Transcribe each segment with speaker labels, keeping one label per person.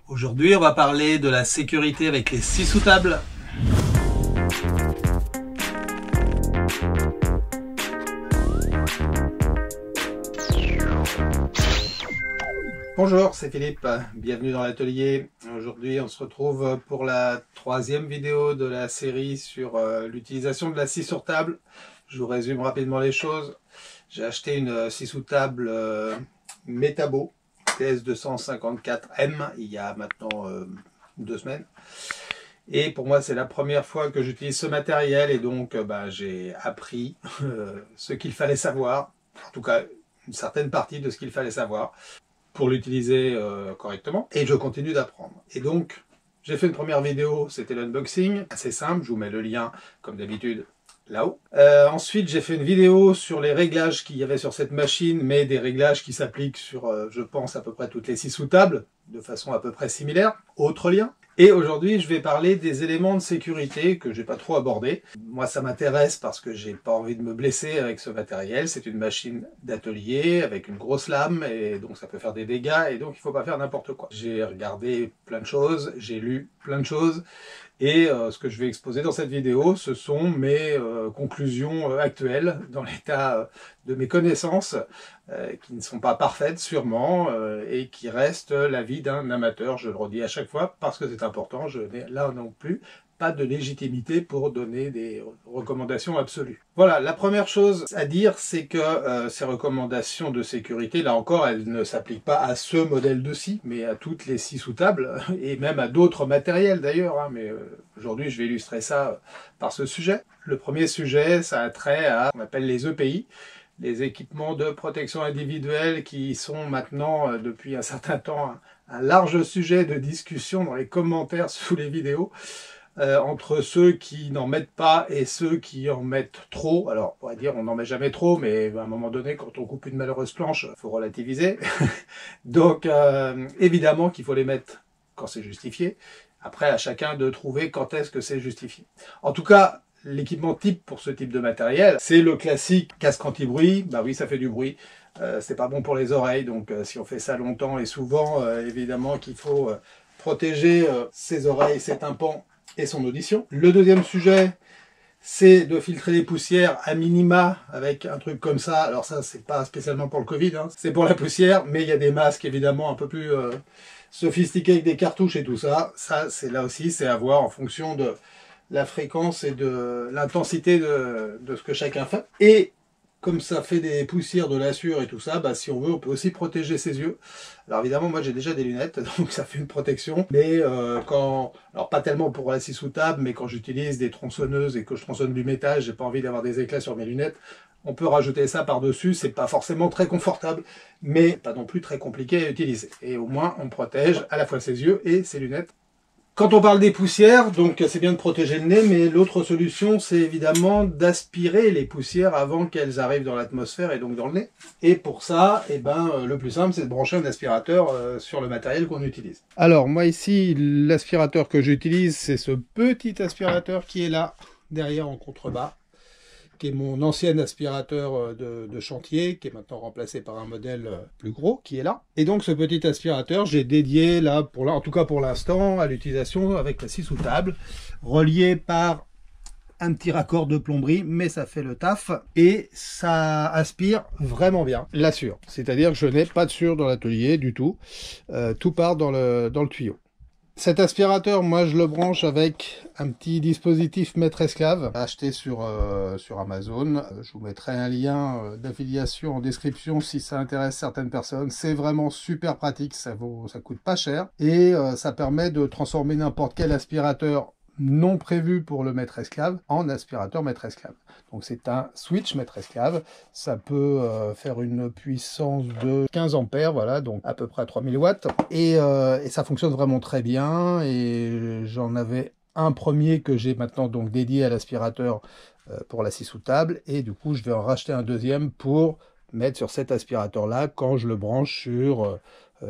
Speaker 1: Aujourd'hui, on va parler de la sécurité avec les scies sous table. Bonjour, c'est Philippe, bienvenue dans l'atelier. Aujourd'hui, on se retrouve pour la troisième vidéo de la série sur l'utilisation de la scie sur table. Je vous résume rapidement les choses. J'ai acheté une scie sous table Metabo TS254M il y a maintenant 2 semaines. Et pour moi, c'est la première fois que j'utilise ce matériel et donc j'ai appris ce qu'il fallait savoir, en tout cas une certaine partie de ce qu'il fallait savoir pour l'utiliser correctement. Et je continue d'apprendre. Et donc, j'ai fait une première vidéo, c'était l'unboxing, assez simple, je vous mets le lien comme d'habitude là-haut. Ensuite, j'ai fait une vidéo sur les réglages qu'il y avait sur cette machine, mais des réglages qui s'appliquent sur, je pense, à peu près toutes les scies sous table, de façon à peu près similaire. Autre lien. Et aujourd'hui, je vais parler des éléments de sécurité que j'ai pas trop abordés. Moi, ça m'intéresse parce que j'ai pas envie de me blesser avec ce matériel. C'est une machine d'atelier avec une grosse lame et donc ça peut faire des dégâts et donc il faut pas faire n'importe quoi. J'ai regardé plein de choses, j'ai lu plein de choses et ce que je vais exposer dans cette vidéo, ce sont mes conclusions actuelles dans l'état de mes connaissances qui ne sont pas parfaites sûrement et qui restent l'avis d'un amateur, je le redis à chaque fois parce que c'est important, je n'ai là non plus pas de légitimité pour donner des recommandations absolues. Voilà, la première chose à dire, c'est que ces recommandations de sécurité, là encore, elles ne s'appliquent pas à ce modèle de scie, mais à toutes les scies sous table, et même à d'autres matériels d'ailleurs, hein, mais aujourd'hui je vais illustrer ça par ce sujet. Le premier sujet, ça a trait à ce qu'on appelle les EPI, les équipements de protection individuelle qui sont maintenant, depuis un certain temps, un large sujet de discussion dans les commentaires sous les vidéos, entre ceux qui n'en mettent pas et ceux qui en mettent trop. Alors, on pourrait dire on n'en met jamais trop, mais à un moment donné, quand on coupe une malheureuse planche, il faut relativiser. Donc, évidemment qu'il faut les mettre quand c'est justifié. Après, à chacun de trouver quand est-ce que c'est justifié. En tout cas, l'équipement type pour ce type de matériel, c'est le classique casque anti-bruit. Bah oui, ça fait du bruit. C'est pas bon pour les oreilles, donc si on fait ça longtemps et souvent, évidemment qu'il faut protéger ses oreilles, ses tympans et son audition. Le deuxième sujet, c'est de filtrer les poussières à minima avec un truc comme ça. Alors ça, c'est pas spécialement pour le Covid, hein. C'est pour la poussière, mais il y a des masques évidemment un peu plus sophistiqués avec des cartouches et tout ça. Ça, c'est là aussi, c'est à voir en fonction de la fréquence et de l'intensité de ce que chacun fait. Et comme ça fait des poussières de lassure et tout ça, si on veut, on peut aussi protéger ses yeux. Alors évidemment, moi j'ai déjà des lunettes, donc ça fait une protection. Mais alors pas tellement pour la scie sous table, mais quand j'utilise des tronçonneuses et que je tronçonne du métal, j'ai pas envie d'avoir des éclats sur mes lunettes. On peut rajouter ça par-dessus, c'est pas forcément très confortable, mais pas non plus très compliqué à utiliser. Et au moins, on protège à la fois ses yeux et ses lunettes. Quand on parle des poussières, donc c'est bien de protéger le nez, mais l'autre solution, c'est évidemment d'aspirer les poussières avant qu'elles arrivent dans l'atmosphère et donc dans le nez. Et pour ça, le plus simple, c'est de brancher un aspirateur sur le matériel qu'on utilise. Alors moi ici, l'aspirateur que j'utilise, c'est ce petit aspirateur qui est là, derrière en contrebas, qui est mon ancien aspirateur de chantier, qui est maintenant remplacé par un modèle plus gros, qui est là. Et donc ce petit aspirateur, j'ai dédié là, en tout cas pour l'instant, à l'utilisation avec la scie sous table, relié par un petit raccord de plomberie, mais ça fait le taf, et ça aspire vraiment bien, l'assure. C'est-à-dire que je n'ai pas de sure dans l'atelier du tout, tout part dans le tuyau. Cet aspirateur, moi je le branche avec un petit dispositif maître-esclave acheté sur Amazon. Je vous mettrai un lien d'affiliation en description si ça intéresse certaines personnes. C'est vraiment super pratique, ça coûte pas cher et ça permet de transformer n'importe quel aspirateur non prévu pour le maître-esclave en aspirateur maître-esclave. Donc c'est un switch maître-esclave, ça peut faire une puissance de 15 ampères, voilà, donc à peu près 3000 watts, et ça fonctionne vraiment très bien, et j'en avais un premier que j'ai maintenant donc dédié à l'aspirateur pour la scie sous table, et du coup je vais en racheter un deuxième pour mettre sur cet aspirateur-là quand je le branche sur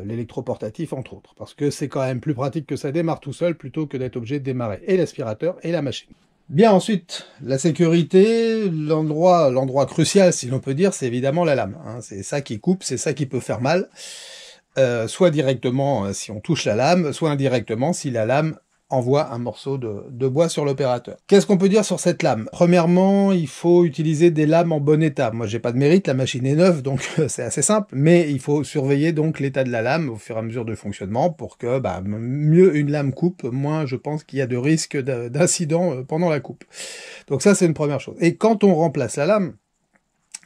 Speaker 1: l'électroportatif entre autres, parce que c'est quand même plus pratique que ça démarre tout seul plutôt que d'être obligé de démarrer et l'aspirateur et la machine. Bien, ensuite, la sécurité, l'endroit crucial, si l'on peut dire, c'est évidemment la lame, hein. C'est ça qui coupe, c'est ça qui peut faire mal. soit directement si on touche la lame, soit indirectement si la lame envoie un morceau de bois sur l'opérateur. Qu'est-ce qu'on peut dire sur cette lame? Premièrement, il faut utiliser des lames en bon état. Moi, j'ai pas de mérite, la machine est neuve, donc c'est assez simple, mais il faut surveiller donc l'état de la lame au fur et à mesure de fonctionnement pour que mieux une lame coupe, moins je pense qu'il y a de risques d'incident pendant la coupe. Donc ça, c'est une première chose. Et quand on remplace la lame,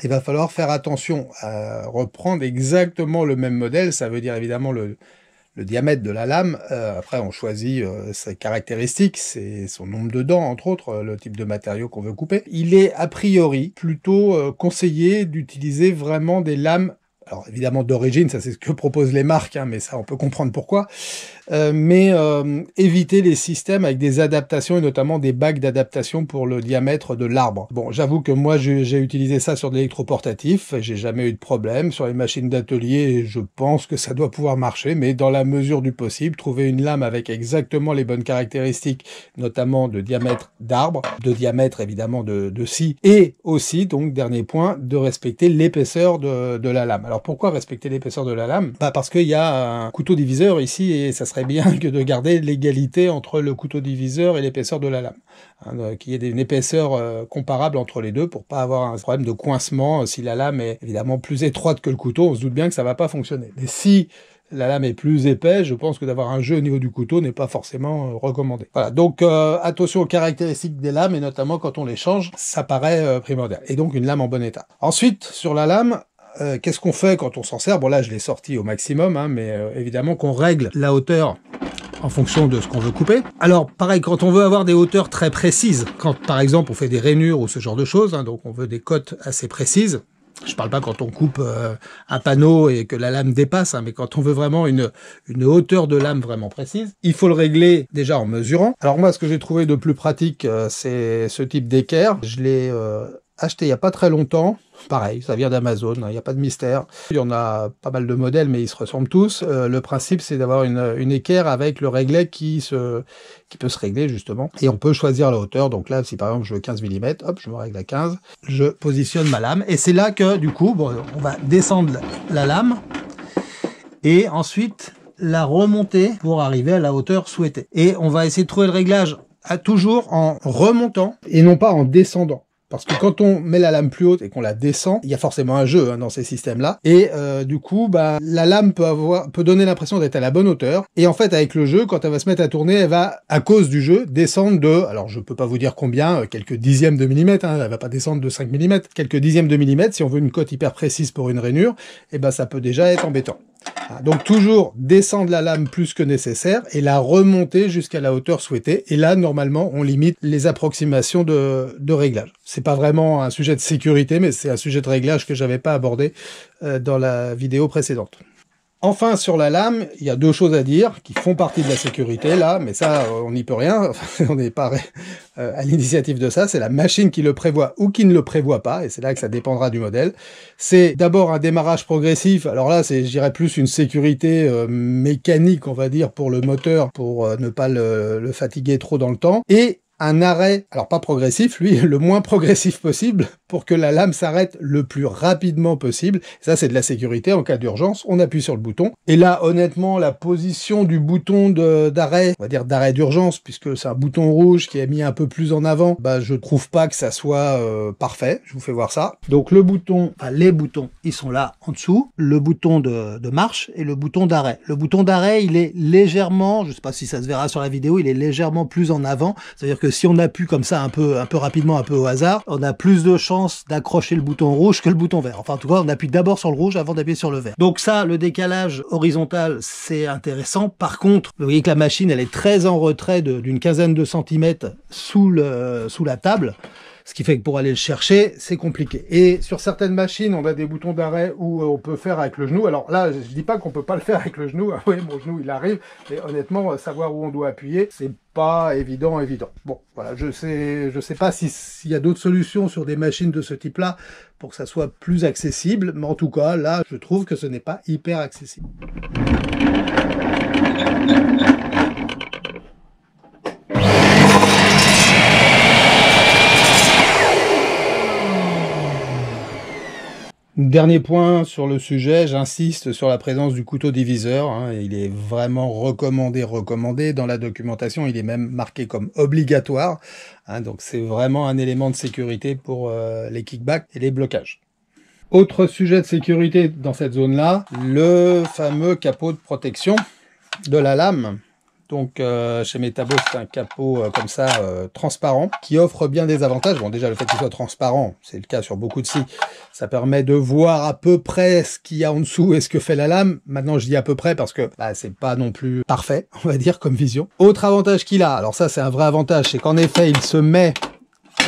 Speaker 1: il va falloir faire attention à reprendre exactement le même modèle. Ça veut dire évidemment le diamètre de la lame. Après, on choisit ses caractéristiques, c'est son nombre de dents, entre autres, le type de matériau qu'on veut couper. Il est a priori plutôt conseillé d'utiliser vraiment des lames, alors évidemment d'origine, ça c'est ce que proposent les marques, hein, mais ça on peut comprendre pourquoi, mais éviter les systèmes avec des adaptations et notamment des bagues d'adaptation pour le diamètre de l'arbre. Bon, j'avoue que moi j'ai utilisé ça sur de l'électroportatif, j'ai jamais eu de problème. Sur les machines d'atelier, je pense que ça doit pouvoir marcher, mais dans la mesure du possible, trouver une lame avec exactement les bonnes caractéristiques, notamment de diamètre d'arbre, de diamètre évidemment de scie, et aussi, donc dernier point, de respecter l'épaisseur de la lame. Alors pourquoi respecter l'épaisseur de la lame? Parce qu'il y a un couteau diviseur ici, et ça serait bien que de garder l'égalité entre le couteau diviseur et l'épaisseur de la lame, hein, qu'il y ait une épaisseur comparable entre les deux pour pas avoir un problème de coincement. Si la lame est évidemment plus étroite que le couteau, on se doute bien que ça va pas fonctionner. Mais si la lame est plus épaisse, je pense que d'avoir un jeu au niveau du couteau n'est pas forcément recommandé. Voilà, donc attention aux caractéristiques des lames, et notamment quand on les change, ça paraît primordial. Et donc une lame en bon état. Ensuite, sur la lame, qu'est-ce qu'on fait quand on s'en sert? Bon là, je l'ai sorti au maximum, hein, mais évidemment qu'on règle la hauteur en fonction de ce qu'on veut couper. Alors pareil, quand on veut avoir des hauteurs très précises, quand par exemple on fait des rainures ou ce genre de choses, hein, donc on veut des cotes assez précises, je parle pas quand on coupe un panneau et que la lame dépasse, hein, mais quand on veut vraiment une hauteur de lame vraiment précise, il faut le régler déjà en mesurant. Alors moi, ce que j'ai trouvé de plus pratique, c'est ce type d'équerre. Je l'ai acheté il y a pas très longtemps. Pareil, ça vient d'Amazon, il n'y a pas de mystère. Il y en a pas mal de modèles, mais ils se ressemblent tous. Le principe, c'est d'avoir une équerre avec le réglet qui peut se régler, justement. Et on peut choisir la hauteur. Donc là, si par exemple je veux 15 mm, hop, je me règle à 15. Je positionne ma lame. Et c'est là que, du coup, bon, on va descendre la lame. Et ensuite, la remonter pour arriver à la hauteur souhaitée. Et on va essayer de trouver le réglage toujours en remontant et non pas en descendant. Parce que quand on met la lame plus haute et qu'on la descend, il y a forcément un jeu, hein, dans ces systèmes-là. Et du coup, la lame peut donner l'impression d'être à la bonne hauteur. Et en fait, avec le jeu, quand elle va se mettre à tourner, elle va, à cause du jeu, descendre de, alors je peux pas vous dire combien, quelques dixièmes de millimètre, hein, elle va pas descendre de 5 mm, quelques dixièmes de millimètre. Si on veut une cote hyper précise pour une rainure, et ça peut déjà être embêtant. Donc toujours descendre la lame plus que nécessaire et la remonter jusqu'à la hauteur souhaitée. Et là, normalement, on limite les approximations de réglage. C'est pas vraiment un sujet de sécurité, mais c'est un sujet de réglage que j'avais pas abordé dans la vidéo précédente. Enfin, sur la lame, il y a deux choses à dire qui font partie de la sécurité, là, mais ça, on n'y peut rien, on n'est pas à l'initiative de ça, c'est la machine qui le prévoit ou qui ne le prévoit pas, et c'est là que ça dépendra du modèle. C'est d'abord un démarrage progressif, alors là, c'est, je dirais, plus une sécurité mécanique, on va dire, pour le moteur, pour ne pas le fatiguer trop dans le temps, et un arrêt, alors pas progressif, lui, le moins progressif possible, pour que la lame s'arrête le plus rapidement possible. Ça, c'est de la sécurité. En cas d'urgence, on appuie sur le bouton. Et là, honnêtement, la position du bouton d'arrêt, on va dire d'arrêt d'urgence, puisque c'est un bouton rouge qui est mis un peu plus en avant, je trouve pas que ça soit parfait. Je vous fais voir ça. Donc le bouton, enfin les boutons, ils sont là en dessous. Le bouton de marche et le bouton d'arrêt. Le bouton d'arrêt, il est légèrement, je sais pas si ça se verra sur la vidéo, il est légèrement plus en avant. C'est-à-dire que si on appuie comme ça un peu rapidement, un peu au hasard, on a plus de chances d'accrocher le bouton rouge que le bouton vert. Enfin, en tout cas, on appuie d'abord sur le rouge avant d'appuyer sur le vert. Donc ça, le décalage horizontal, c'est intéressant. Par contre, vous voyez que la machine, elle est très en retrait d'une quinzaine de centimètres sous la table. Ce qui fait que pour aller le chercher, c'est compliqué. Et sur certaines machines, on a des boutons d'arrêt où on peut faire avec le genou. Alors là, je dis pas qu'on peut pas le faire avec le genou. Oui, mon genou, il arrive. Mais honnêtement, savoir où on doit appuyer, c'est pas évident. Bon, voilà, je sais pas s'il y a d'autres solutions sur des machines de ce type-là pour que ça soit plus accessible. Mais en tout cas, là, je trouve que ce n'est pas hyper accessible. Dernier point sur le sujet, j'insiste sur la présence du couteau diviseur. Hein, il est vraiment recommandé. Dans la documentation, il est même marqué comme obligatoire. Hein, donc c'est vraiment un élément de sécurité pour les kickbacks et les blocages. Autre sujet de sécurité dans cette zone-là, le fameux capot de protection de la lame. Donc chez Metabo, c'est un capot comme ça, transparent, qui offre bien des avantages. Bon, déjà, le fait qu'il soit transparent, c'est le cas sur beaucoup de scies, ça permet de voir à peu près ce qu'il y a en dessous et ce que fait la lame. Maintenant, je dis à peu près parce que c'est pas non plus parfait, on va dire, comme vision. Autre avantage qu'il a, alors ça, c'est un vrai avantage, c'est qu'en effet, il se met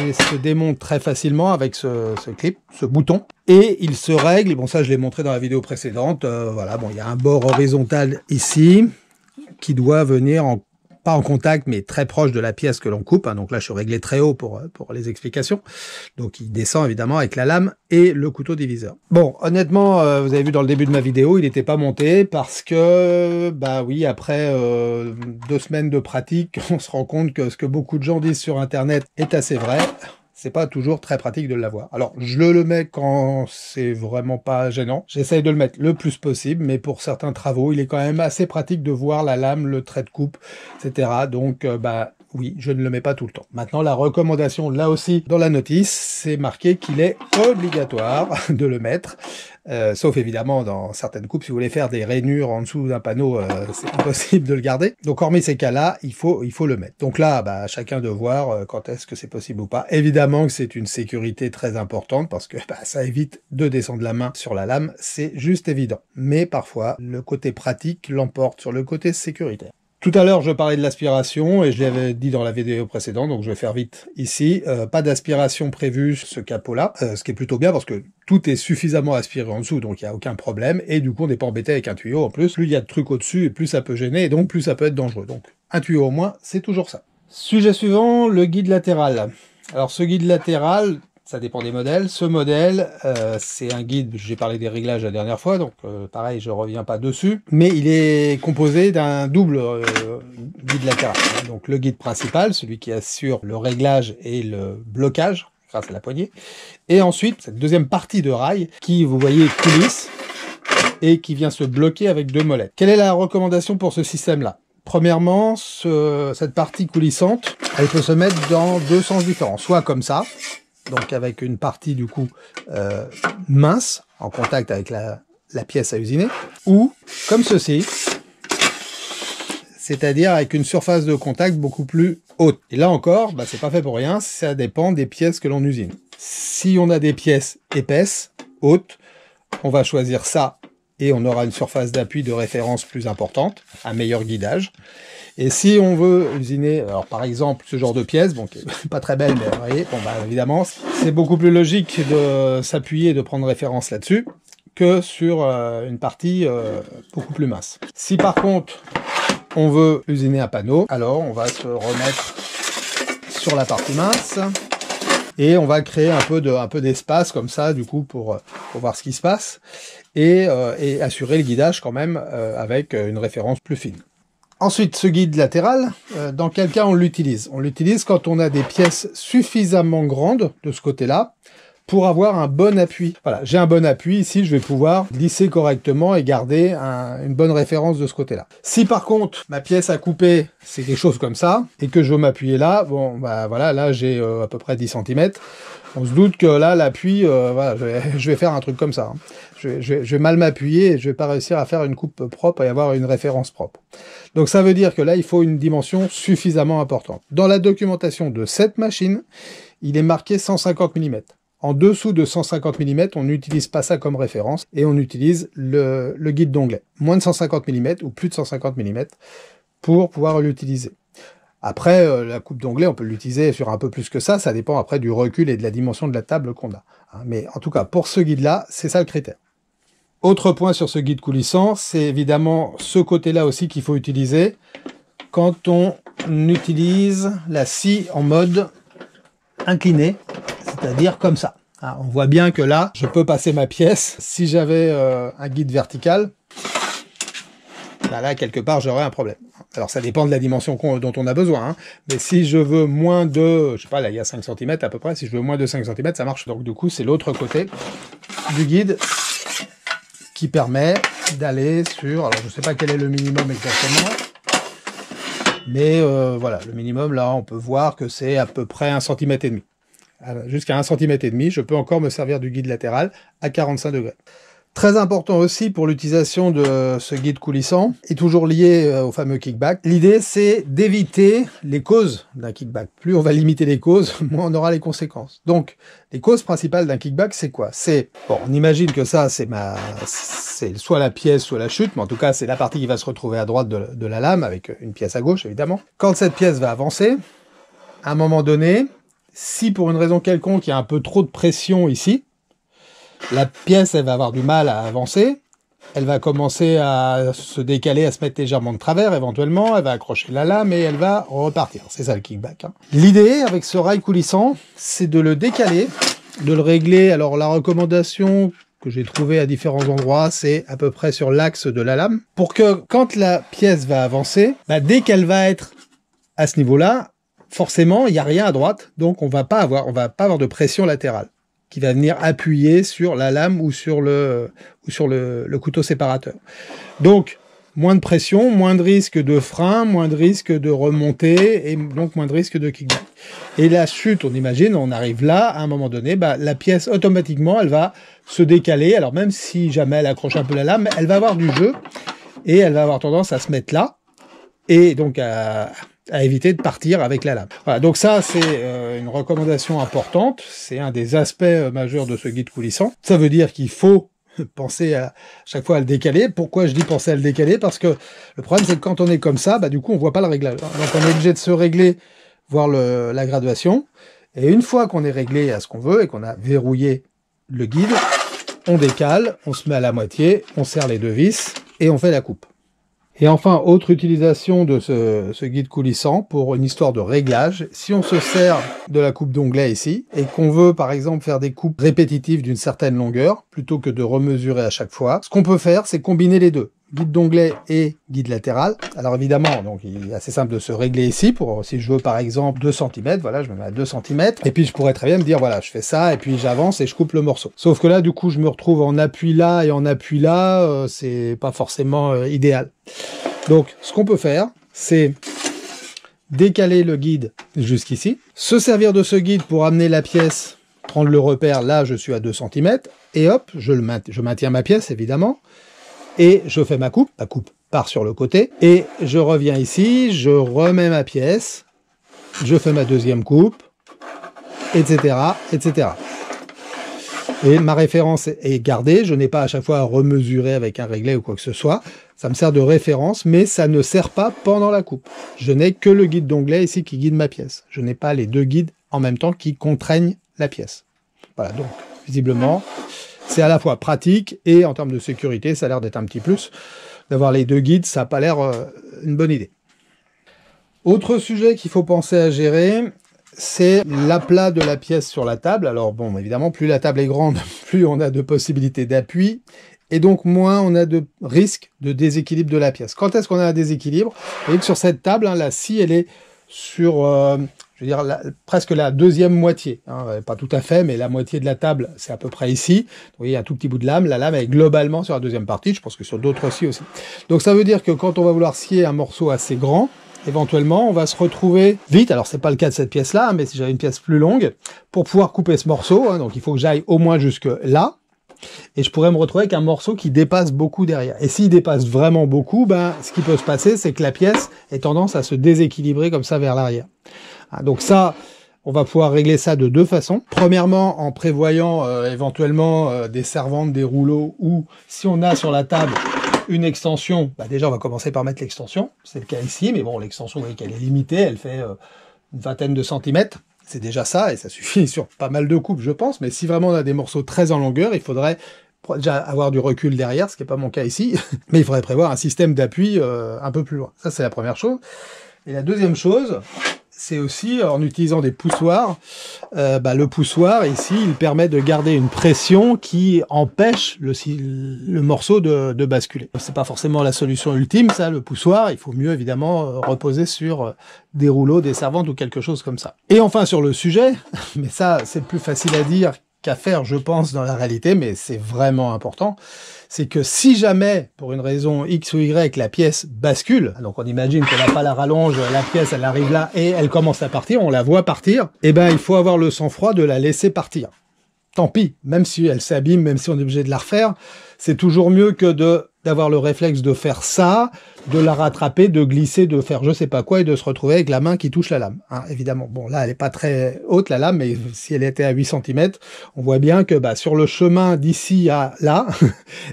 Speaker 1: et se démonte très facilement avec ce clip, ce bouton. Et il se règle, bon ça, je l'ai montré dans la vidéo précédente, voilà, bon, il y a un bord horizontal ici, qui doit venir pas en contact, mais très proche de la pièce que l'on coupe. Hein. Donc là, je suis réglé très haut pour les explications. Donc il descend évidemment avec la lame et le couteau diviseur. Bon, honnêtement, vous avez vu dans le début de ma vidéo, il n'était pas monté parce que, bah oui, après 2 semaines de pratique, on se rend compte que ce que beaucoup de gens disent sur Internet est assez vrai. C'est pas toujours très pratique de l'avoir. Alors, je le mets quand c'est vraiment pas gênant. J'essaye de le mettre le plus possible, mais pour certains travaux, il est quand même assez pratique de voir la lame, le trait de coupe, etc. Donc, oui, je ne le mets pas tout le temps. Maintenant, la recommandation, là aussi, dans la notice, c'est marqué qu'il est obligatoire de le mettre. Sauf évidemment dans certaines coupes, si vous voulez faire des rainures en dessous d'un panneau, c'est impossible de le garder. Donc hormis ces cas-là, il faut le mettre. Donc là, chacun de voir quand est-ce que c'est possible ou pas. Évidemment que c'est une sécurité très importante parce que ça évite de descendre la main sur la lame, c'est juste évident. Mais parfois, le côté pratique l'emporte sur le côté sécuritaire. Tout à l'heure, je parlais de l'aspiration et je l'avais dit dans la vidéo précédente, donc je vais faire vite ici. Pas d'aspiration prévue sur ce capot-là, ce qui est plutôt bien parce que tout est suffisamment aspiré en dessous, donc il n'y a aucun problème. Et du coup, on n'est pas embêté avec un tuyau. En plus, plus il y a de trucs au-dessus et plus ça peut gêner et donc plus ça peut être dangereux. Donc un tuyau au moins, c'est toujours ça. Sujet suivant, le guide latéral. Alors ce guide latéral, ça dépend des modèles. Ce modèle, c'est un guide, j'ai parlé des réglages la dernière fois, donc pareil, je reviens pas dessus. Mais il est composé d'un double guide latéral. Donc le guide principal, celui qui assure le réglage et le blocage, grâce à la poignée. Et ensuite, cette deuxième partie de rail, qui, vous voyez, coulisse, et qui vient se bloquer avec 2 molettes. Quelle est la recommandation pour ce système-là? Premièrement, cette partie coulissante, elle peut se mettre dans 2 sens différents. Soit comme ça, donc avec une partie du coup mince, en contact avec la pièce à usiner, ou comme ceci, c'est-à-dire avec une surface de contact beaucoup plus haute. Et là encore, c'est pas fait pour rien, ça dépend des pièces que l'on usine. Si on a des pièces épaisses, hautes, on va choisir ça, et on aura une surface d'appui de référence plus importante, un meilleur guidage. Et si on veut usiner, alors par exemple, ce genre de pièce, bon, qui est pas très belle, mais vous voyez, évidemment, c'est beaucoup plus logique de s'appuyer et de prendre référence là-dessus que sur une partie beaucoup plus mince. Si par contre, on veut usiner un panneau, alors on va se remettre sur la partie mince et on va créer un peu d'espace comme ça, du coup, pour voir ce qui se passe et assurer le guidage quand même avec une référence plus fine. Ensuite, ce guide latéral, dans quel cas on l'utilise? On l'utilise quand on a des pièces suffisamment grandes de ce côté-là pour avoir un bon appui. Voilà, j'ai un bon appui ici, je vais pouvoir glisser correctement et garder une bonne référence de ce côté-là. Si par contre, ma pièce à couper, c'est quelque chose comme ça, et que je veux m'appuyer là, bon, voilà, là j'ai à peu près 10 cm. On se doute que là, l'appui, voilà, je vais faire un truc comme ça. Hein. Je vais mal m'appuyer et je vais pas réussir à faire une coupe propre et avoir une référence propre. Donc ça veut dire que là, il faut une dimension suffisamment importante. Dans la documentation de cette machine, il est marqué 150 mm. En dessous de 150 mm, on n'utilise pas ça comme référence et on utilise le guide d'onglet. Moins de 150 mm ou plus de 150 mm pour pouvoir l'utiliser. Après, la coupe d'onglet, on peut l'utiliser sur un peu plus que ça dépend après du recul et de la dimension de la table qu'on a. Mais en tout cas, pour ce guide-là, c'est ça le critère. Autre point sur ce guide coulissant, c'est évidemment ce côté-là aussi qu'il faut utiliser quand on utilise la scie en mode incliné, c'est-à-dire comme ça. On voit bien que là, je peux passer ma pièce. Si j'avais un guide vertical, ben là, quelque part, j'aurai un problème. Alors, ça dépend de la dimension dont on a besoin, hein. Mais si je veux moins de, je sais pas, là, il y a 5 cm à peu près, si je veux moins de 5 cm, ça marche. Donc, du coup, c'est l'autre côté du guide qui permet d'aller sur, alors je sais pas quel est le minimum exactement, mais voilà, le minimum, là, on peut voir que c'est à peu près 1,5 cm. Jusqu'à 1,5 cm, je peux encore me servir du guide latéral à 45 degrés. Très important aussi pour l'utilisation de ce guide coulissant, et toujours lié au fameux kickback. L'idée, c'est d'éviter les causes d'un kickback. Plus on va limiter les causes, moins on aura les conséquences. Donc, les causes principales d'un kickback, c'est quoi? C'est, bon, on imagine que ça, c'est soit la pièce, soit la chute, mais en tout cas, c'est la partie qui va se retrouver à droite de la lame, avec une pièce à gauche, évidemment. Quand cette pièce va avancer, à un moment donné, si pour une raison quelconque, il y a un peu trop de pression ici, la pièce, elle va avoir du mal à avancer, elle va commencer à se décaler, à se mettre légèrement de travers éventuellement, elle va accrocher la lame et elle va repartir. C'est ça le kickback, hein. L'idée avec ce rail coulissant, c'est de le décaler, de le régler. Alors la recommandation que j'ai trouvée à différents endroits, c'est à peu près sur l'axe de la lame, pour que quand la pièce va avancer, bah, dès qu'elle va être à ce niveau-là, forcément, il n'y a rien à droite, donc on va pas avoir de pression latérale qui va venir appuyer sur la lame ou sur le couteau séparateur. Donc, moins de pression, moins de risque de frein, moins de risque de remontée, et donc moins de risque de kickback. Et la chute, on imagine, on arrive là, à un moment donné, bah, la pièce, automatiquement, elle va se décaler. Alors même si jamais elle accroche un peu la lame, elle va avoir du jeu, et elle va avoir tendance à se mettre là, et donc à éviter de partir avec la lame. Voilà, donc ça, c'est une recommandation importante. C'est un des aspects majeurs de ce guide coulissant. Ça veut dire qu'il faut penser à chaque fois à le décaler. Pourquoi je dis penser à le décaler? Parce que le problème, c'est que quand on est comme ça, bah, du coup, on voit pas le réglage. Donc, on est obligé de se régler, voir la graduation. Et une fois qu'on est réglé à ce qu'on veut et qu'on a verrouillé le guide, on décale, on se met à la moitié, on serre les deux vis et on fait la coupe. Et enfin, autre utilisation de ce guide coulissant pour une histoire de réglage. Si on se sert de la coupe d'onglet ici et qu'on veut par exemple faire des coupes répétitives d'une certaine longueur, plutôt que de remesurer à chaque fois, ce qu'on peut faire, c'est combiner les deux. Guide d'onglet et guide latéral. Alors évidemment, donc il est assez simple de se régler ici pour si je veux par exemple 2 cm, voilà, je me mets à 2 cm et puis je pourrais très bien me dire voilà, je fais ça et puis j'avance et je coupe le morceau. Sauf que là du coup, je me retrouve en appui là et en appui là, c'est pas forcément idéal. Donc ce qu'on peut faire, c'est décaler le guide jusqu'ici, se servir de ce guide pour amener la pièce, prendre le repère, là je suis à 2 cm et hop, je maintiens ma pièce évidemment. Et je fais ma coupe part sur le côté, et je reviens ici, je remets ma pièce, je fais ma deuxième coupe, etc., etc. Et ma référence est gardée, je n'ai pas à chaque fois à remesurer avec un réglet ou quoi que ce soit, ça me sert de référence, mais ça ne sert pas pendant la coupe. Je n'ai que le guide d'onglet ici qui guide ma pièce. Je n'ai pas les deux guides en même temps qui contraignent la pièce. Voilà, donc, visiblement, c'est à la fois pratique et en termes de sécurité, ça a l'air d'être un petit plus. D'avoir les deux guides, ça n'a pas l'air une bonne idée. Autre sujet qu'il faut penser à gérer, c'est l'aplat de la pièce sur la table. Alors bon, évidemment, plus la table est grande, plus on a de possibilités d'appui, et donc moins on a de risque de déséquilibre de la pièce. Quand est-ce qu'on a un déséquilibre? Vous voyez que sur cette table, hein, la scie, elle est sur... je veux dire, presque la deuxième moitié, hein, pas tout à fait, mais la moitié de la table, c'est à peu près ici. Vous voyez, un tout petit bout de lame, la lame est globalement sur la deuxième partie, je pense que sur d'autres scies aussi. Donc ça veut dire que quand on va vouloir scier un morceau assez grand, éventuellement, on va se retrouver vite, alors c'est pas le cas de cette pièce-là, mais si j'avais une pièce plus longue, pour pouvoir couper ce morceau, hein, donc il faut que j'aille au moins jusque là, et je pourrais me retrouver avec un morceau qui dépasse beaucoup derrière. Et s'il dépasse vraiment beaucoup, ben, ce qui peut se passer, c'est que la pièce ait tendance à se déséquilibrer comme ça vers l'arrière. Donc ça, on va pouvoir régler ça de deux façons. Premièrement, en prévoyant éventuellement des servantes, des rouleaux, ou si on a sur la table une extension, bah déjà on va commencer par mettre l'extension, c'est le cas ici, mais bon, l'extension, vous voyez qu'elle est limitée, elle fait une vingtaine de centimètres, c'est déjà ça, et ça suffit sur pas mal de coupes, je pense, mais si vraiment on a des morceaux très en longueur, il faudrait déjà avoir du recul derrière, ce qui n'est pas mon cas ici, mais il faudrait prévoir un système d'appui un peu plus loin. Ça, c'est la première chose. Et la deuxième chose, c'est aussi en utilisant des poussoirs. Le poussoir ici, il permet de garder une pression qui empêche le morceau de basculer. C'est pas forcément la solution ultime, ça, le poussoir. Il faut mieux évidemment reposer sur des rouleaux, des servantes ou quelque chose comme ça. Et enfin sur le sujet, mais ça c'est plus facile à dire qu'à faire, je pense, dans la réalité, mais c'est vraiment important, c'est que si jamais, pour une raison X ou Y, la pièce bascule, donc on imagine qu'on n'a pas la rallonge, la pièce, elle arrive là et elle commence à partir, on la voit partir, eh ben il faut avoir le sang-froid de la laisser partir. Tant pis, même si elle s'abîme, même si on est obligé de la refaire, c'est toujours mieux que d'avoir le réflexe de faire ça, de la rattraper, de glisser, de faire je sais pas quoi et de se retrouver avec la main qui touche la lame. Hein, évidemment, bon là elle est pas très haute la lame, mais si elle était à 8 cm, on voit bien que sur le chemin d'ici à là,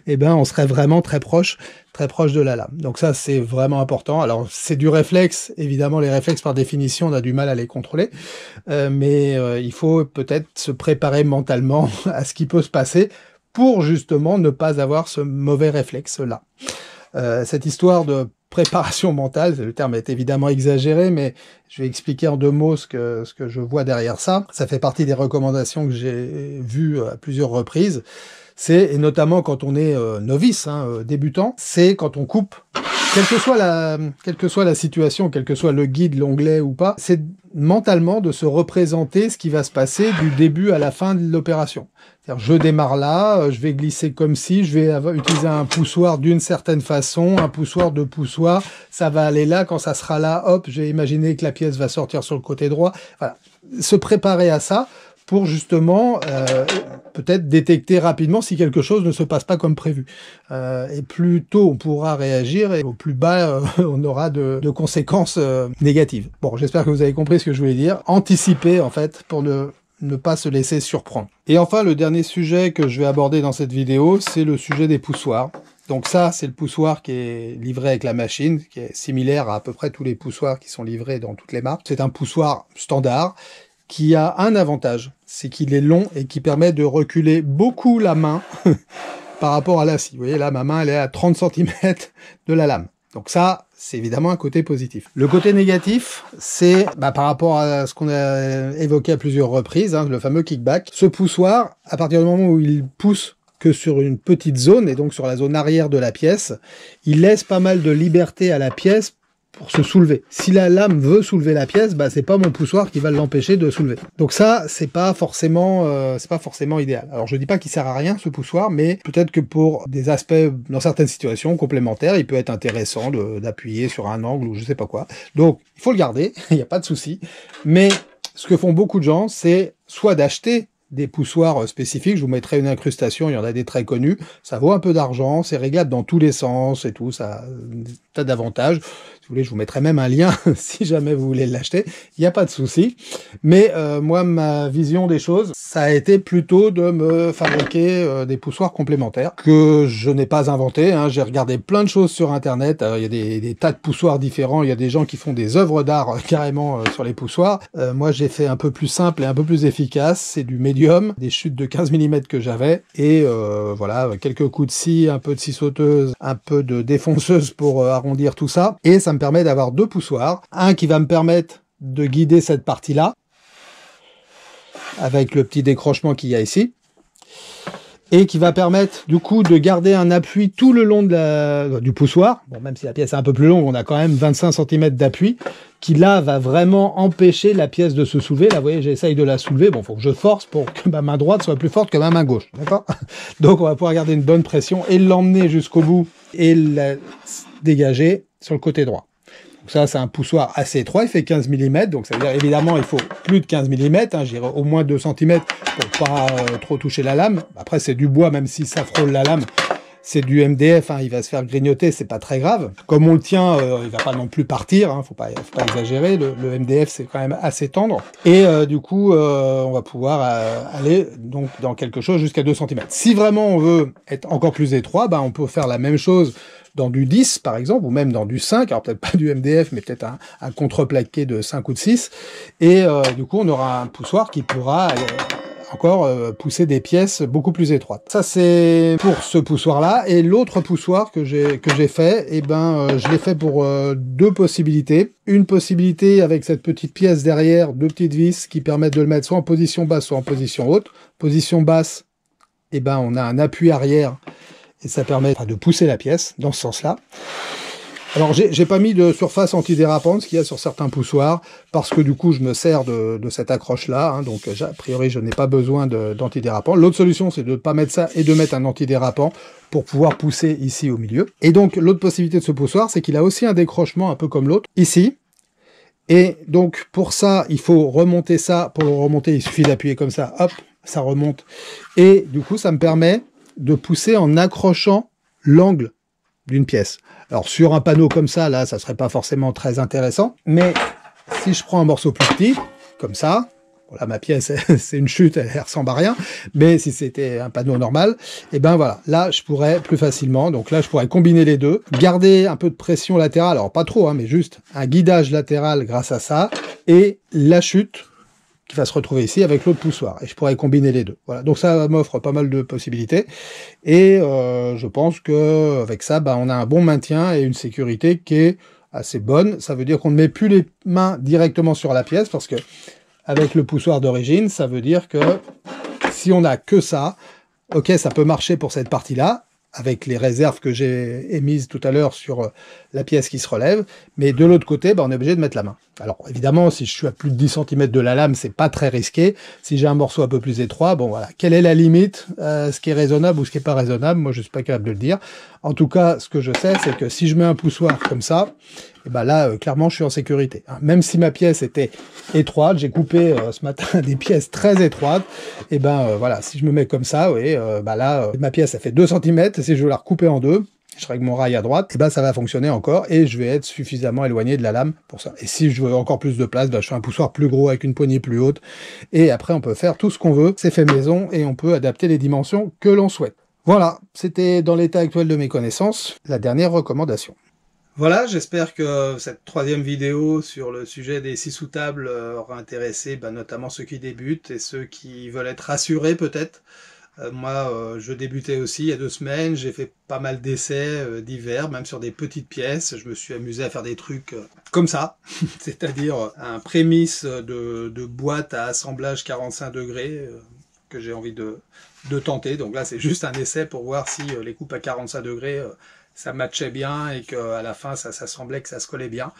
Speaker 1: eh ben on serait vraiment très proche de la lame. Donc ça c'est vraiment important. Alors c'est du réflexe, évidemment les réflexes par définition on a du mal à les contrôler, mais il faut peut-être se préparer mentalement à ce qui peut se passer pour justement ne pas avoir ce mauvais réflexe-là. Cette histoire de préparation mentale, le terme est évidemment exagéré, mais je vais expliquer en 2 mots ce que je vois derrière ça. Ça fait partie des recommandations que j'ai vues à plusieurs reprises. Et notamment quand on est novice, débutant, c'est quand on coupe, quelle que soit la situation, quel que soit le guide, l'onglet ou pas, c'est mentalement de se représenter ce qui va se passer du début à la fin de l'opération. C'est-à-dire, je démarre là, je vais glisser comme si, je vais utiliser un poussoir d'une certaine façon, un poussoir, 2 poussoirs, ça va aller là, quand ça sera là, hop, j'ai imaginé que la pièce va sortir sur le côté droit. Voilà. Se préparer à ça pour justement peut-être détecter rapidement si quelque chose ne se passe pas comme prévu. Et plus tôt on pourra réagir, et au plus bas on aura de conséquences négatives. Bon, j'espère que vous avez compris ce que je voulais dire. Anticiper en fait pour ne pas se laisser surprendre. Et enfin, le dernier sujet que je vais aborder dans cette vidéo, c'est le sujet des poussoirs. Donc ça, c'est le poussoir qui est livré avec la machine, qui est similaire à peu près tous les poussoirs qui sont livrés dans toutes les marques. C'est un poussoir standard qui a un avantage, c'est qu'il est long et qui permet de reculer beaucoup la main par rapport à la scie. Vous voyez là, ma main, elle est à 30 cm de la lame. Donc ça, c'est évidemment un côté positif. Le côté négatif, c'est par rapport à ce qu'on a évoqué à plusieurs reprises, le fameux kickback. Ce poussoir, à partir du moment où il pousse que sur une petite zone, et donc sur la zone arrière de la pièce, il laisse pas mal de liberté à la pièce pour se soulever. Si la lame veut soulever la pièce, c'est pas mon poussoir qui va l'empêcher de soulever. Donc ça, c'est pas forcément idéal. Alors je dis pas qu'il sert à rien ce poussoir, mais peut-être que pour des aspects, dans certaines situations complémentaires, il peut être intéressant d'appuyer sur un angle ou je sais pas quoi. Donc il faut le garder, il n'y a pas de souci. Mais ce que font beaucoup de gens, c'est soit d'acheter des poussoirs spécifiques, je vous mettrai une incrustation, il y en a des très connus, ça vaut un peu d'argent, c'est réglable dans tous les sens et tout, ça a des tas d'avantages. Si vous voulez, je vous mettrai même un lien si jamais vous voulez l'acheter, il n'y a pas de souci. Mais moi, ma vision des choses, ça a été plutôt de me fabriquer des poussoirs complémentaires que je n'ai pas inventé. J'ai regardé plein de choses sur internet, il y a des tas de poussoirs différents, il y a des gens qui font des œuvres d'art carrément sur les poussoirs. Moi, j'ai fait un peu plus simple et un peu plus efficace, c'est du médium, des chutes de 15 mm que j'avais, et voilà, quelques coups de scie, un peu de scie sauteuse, un peu de défonceuse pour arrondir tout ça, et ça me permet d'avoir 2 poussoirs, un qui va me permettre de guider cette partie-là, avec le petit décrochement qu'il y a ici, et qui va permettre du coup de garder un appui tout le long du poussoir. Bon, même si la pièce est un peu plus longue, on a quand même 25 cm d'appui, qui là va vraiment empêcher la pièce de se soulever. Là, vous voyez, j'essaye de la soulever. Bon, faut que je force pour que ma main droite soit plus forte que ma main gauche. D'accord? Donc, on va pouvoir garder une bonne pression et l'emmener jusqu'au bout et la dégager sur le côté droit. Donc ça, c'est un poussoir assez étroit, il fait 15 mm, donc ça veut dire évidemment il faut plus de 15 mm, j'irai au moins 2 cm pour pas trop toucher la lame. Après c'est du bois, même si ça frôle la lame, c'est du MDF, il va se faire grignoter, c'est pas très grave. Comme on le tient, il va pas non plus partir, faut pas exagérer, le MDF c'est quand même assez tendre. Et du coup, on va pouvoir aller donc dans quelque chose jusqu'à 2 cm. Si vraiment on veut être encore plus étroit, on peut faire la même chose dans du 10 par exemple, ou même dans du 5, alors peut-être pas du MDF, mais peut-être un contreplaqué de 5 ou de 6, et du coup on aura un poussoir qui pourra encore pousser des pièces beaucoup plus étroites. Ça c'est pour ce poussoir-là. Et l'autre poussoir que j'ai fait, eh ben, je l'ai fait pour deux possibilités. Une possibilité avec cette petite pièce derrière, deux petites vis qui permettent de le mettre soit en position basse, soit en position haute. Position basse, eh ben, on a un appui arrière et ça permet de pousser la pièce dans ce sens-là. Alors j'ai pas mis de surface antidérapante, ce qu'il y a sur certains poussoirs, parce que du coup je me sers de cette accroche-là, hein, donc a priori je n'ai pas besoin d'antidérapant. L'autre solution c'est de ne pas mettre ça et de mettre un antidérapant pour pouvoir pousser ici au milieu. Et donc l'autre possibilité de ce poussoir, c'est qu'il a aussi un décrochement un peu comme l'autre, ici. Et donc pour ça, il faut remonter ça. Pour le remonter, il suffit d'appuyer comme ça, hop, ça remonte. Et du coup ça me permet de pousser en accrochant l'angle d'une pièce. Alors sur un panneau comme ça, là, ça serait pas forcément très intéressant, mais si je prends un morceau plus petit, comme ça, bon là ma pièce c'est une chute, elle ressemble à rien, mais si c'était un panneau normal, et ben voilà, là je pourrais plus facilement, donc là je pourrais combiner les deux, garder un peu de pression latérale, alors pas trop, hein, mais juste un guidage latéral grâce à ça, et la chute qui va se retrouver ici avec l'autre poussoir. Et je pourrais combiner les deux. Voilà. Donc ça m'offre pas mal de possibilités. Et je pense que avec ça, bah, on a un bon maintien et une sécurité qui est assez bonne. Ça veut dire qu'on ne met plus les mains directement sur la pièce, parce que avec le poussoir d'origine, ça veut dire que si on n'a que ça, ok, ça peut marcher pour cette partie-là, avec les réserves que j'ai émises tout à l'heure sur la pièce qui se relève, mais de l'autre côté, bah, on est obligé de mettre la main. Alors évidemment, si je suis à plus de 10 cm de la lame, c'est pas très risqué. Si j'ai un morceau un peu plus étroit, bon voilà, quelle est la limite, ce qui est raisonnable ou ce qui est pas raisonnable, moi je suis pas capable de le dire. En tout cas, ce que je sais, c'est que si je mets un poussoir comme ça, et ben là, clairement, je suis en sécurité. Même si ma pièce était étroite, j'ai coupé ce matin des pièces très étroites, et ben voilà, si je me mets comme ça, oui, bah là, ma pièce, ça fait 2 cm, si je veux la recouper en deux, je règle mon rail à droite, et ben ça va fonctionner encore, et je vais être suffisamment éloigné de la lame pour ça. Et si je veux encore plus de place, bah, je fais un poussoir plus gros avec une poignée plus haute, et après on peut faire tout ce qu'on veut, c'est fait maison, et on peut adapter les dimensions que l'on souhaite. Voilà, c'était dans l'état actuel de mes connaissances, la dernière recommandation. Voilà, j'espère que cette troisième vidéo sur le sujet des scies sous table aura intéressé notamment ceux qui débutent et ceux qui veulent être rassurés peut-être. Moi, je débutais aussi il y a 2 semaines, j'ai fait pas mal d'essais divers, même sur des petites pièces. Je me suis amusé à faire des trucs comme ça, c'est-à-dire un prémisse de boîte à assemblage 45 degrés que j'ai envie de tenter. Donc là, c'est juste un essai pour voir si les coupes à 45 degrés, ça matchait bien et qu'à la fin, ça semblait que ça se collait bien.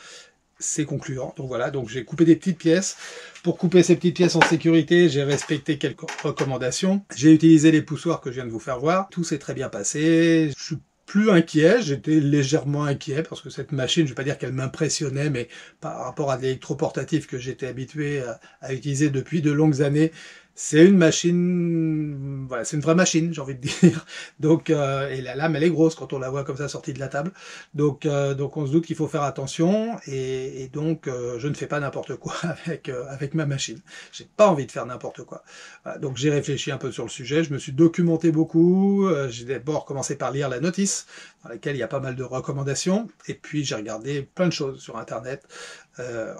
Speaker 1: C'est concluant. Donc voilà, donc j'ai coupé des petites pièces. Pour couper ces petites pièces en sécurité, j'ai respecté quelques recommandations. J'ai utilisé les poussoirs que je viens de vous faire voir. Tout s'est très bien passé. Je suis plus inquiet, j'étais légèrement inquiet parce que cette machine, je vais pas dire qu'elle m'impressionnait, mais par rapport à l'électroportatif que j'étais habitué à utiliser depuis de longues années, c'est une machine, voilà, c'est une vraie machine, j'ai envie de dire. Donc, et la lame, elle est grosse quand on la voit comme ça sortie de la table. Donc on se doute qu'il faut faire attention. Et donc, je ne fais pas n'importe quoi avec ma machine. J'ai pas envie de faire n'importe quoi. Voilà, donc j'ai réfléchi un peu sur le sujet. Je me suis documenté beaucoup. J'ai d'abord commencé par lire la notice, dans laquelle il y a pas mal de recommandations. Et puis j'ai regardé plein de choses sur Internet.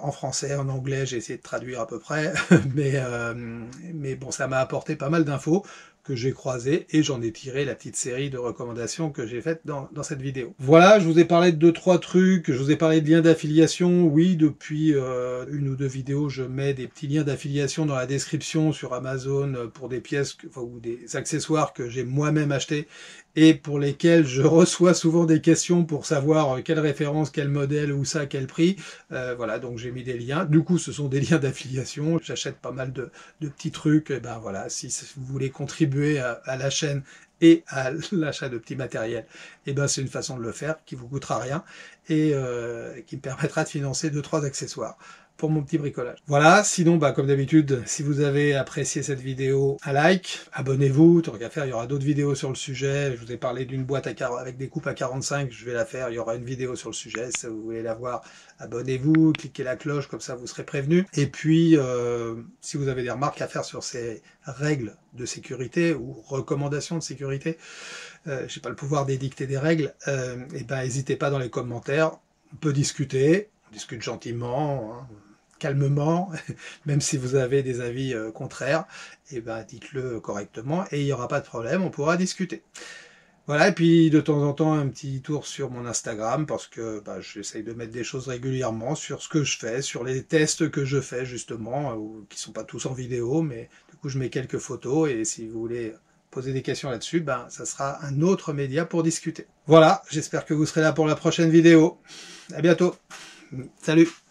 Speaker 1: En français, en anglais, j'ai essayé de traduire à peu près, mais bon, ça m'a apporté pas mal d'infos que j'ai croisées et j'en ai tiré la petite série de recommandations que j'ai faites dans cette vidéo. Voilà, je vous ai parlé de 2-3 trucs, je vous ai parlé de liens d'affiliation. Oui, depuis 1 ou 2 vidéos, je mets des petits liens d'affiliation dans la description sur Amazon pour des pièces ou des accessoires que j'ai moi-même achetés et pour lesquels je reçois souvent des questions pour savoir quelle référence, quel modèle, où ça, quel prix. Voilà, donc j'ai mis des liens. Du coup, ce sont des liens d'affiliation. J'achète pas mal de petits trucs. Et ben voilà, si vous voulez contribuer à la chaîne et à l'achat de petits matériels, et ben c'est une façon de le faire qui vous coûtera rien et qui me permettra de financer 2-3 accessoires pour mon petit bricolage. Voilà, sinon, comme d'habitude, si vous avez apprécié cette vidéo, un like, abonnez-vous, tant qu'à faire, il y aura d'autres vidéos sur le sujet. Je vous ai parlé d'une boîte avec des coupes à 45, je vais la faire, il y aura une vidéo sur le sujet, si vous voulez la voir, abonnez-vous, cliquez la cloche, comme ça vous serez prévenus. Et puis, si vous avez des remarques à faire sur ces règles de sécurité ou recommandations de sécurité, j'ai pas le pouvoir d'édicter des règles, et ben n'hésitez pas dans les commentaires, on peut discuter, on discute gentiment, hein. calmement, même si vous avez des avis contraires, et ben dites-le correctement et il n'y aura pas de problème, on pourra discuter. Voilà, et puis de temps en temps un petit tour sur mon Instagram parce que bah, j'essaye de mettre des choses régulièrement sur ce que je fais, sur les tests que je fais justement, qui sont pas tous en vidéo, mais du coup je mets quelques photos et si vous voulez poser des questions là-dessus, ben ça sera un autre média pour discuter. Voilà, j'espère que vous serez là pour la prochaine vidéo. À bientôt. Salut!